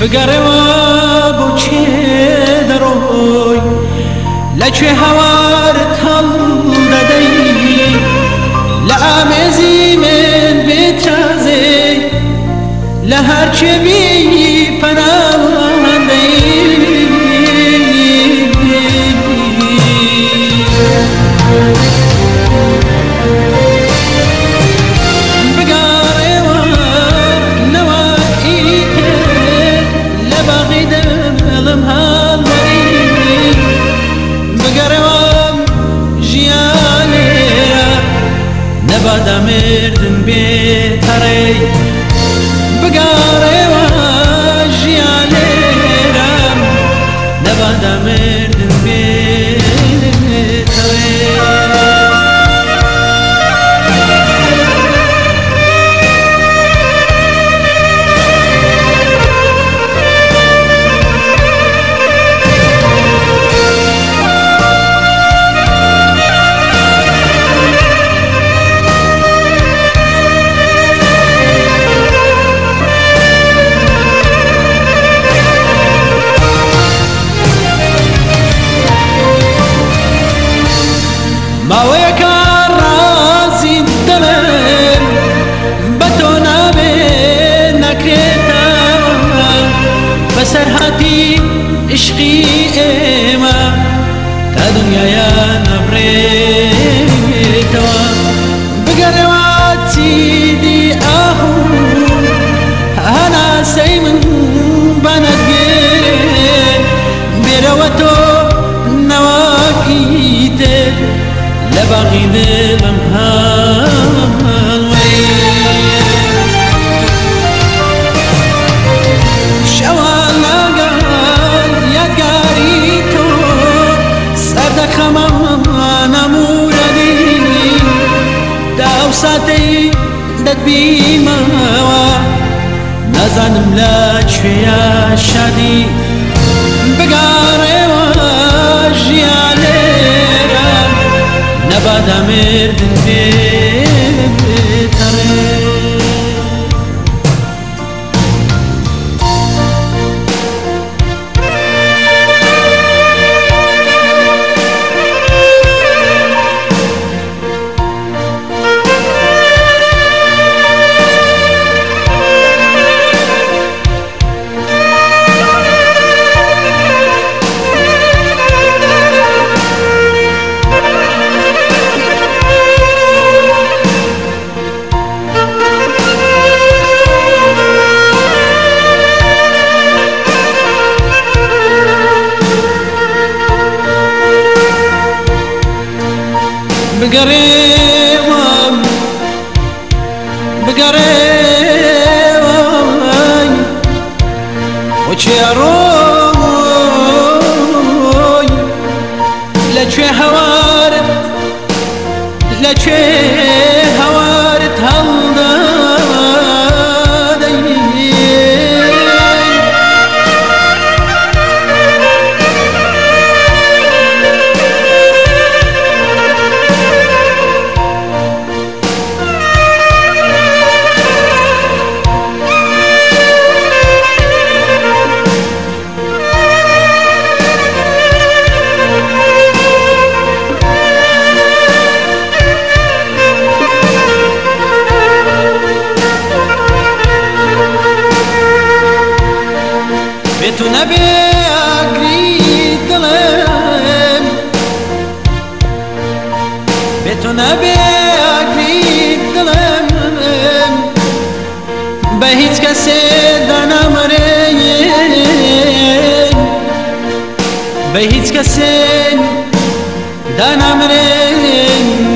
بگەڕێوە بۆ چێ دەڕۆی لەکوێ هەوارت هەڵدەدەی لە ئامێزی من بێتازێ لە هەرچێ بینی پەناوەندەی نەبادا مردن بێتەڕێ بگاڕێوە ژیان لێرەم نەبادا مردن بێتەڕێ ماوەیەکە ڕازی دڵم بە تۆ نابێ نەکرێتەوە بەسەر هاتی عشقی ئێمە تا دنیایە نەبڕێتەوە بگەڕێوە چیدی ئاهوو هەناسەی من بەنەگێ بێرەوە تۆ نەواکیتێ لباقي دلم هالوي شوالا قال يدقاري تو سردك خمانا موردي داو ساتي دد بيماوا نزانم لاج فيا شادي بقاري واجيالي نبادا مردن بێتەڕێ بگەڕێوە بۆ چێ ڕۆی لەکوێ هەوارت هەڵدەدەی بێتو نەبێ ئاگری دڵم بێتو نەبێ ئاگری دڵم بە هیچ کەسێ دانامەرێن بە هیچ کەسێ دانامەرێن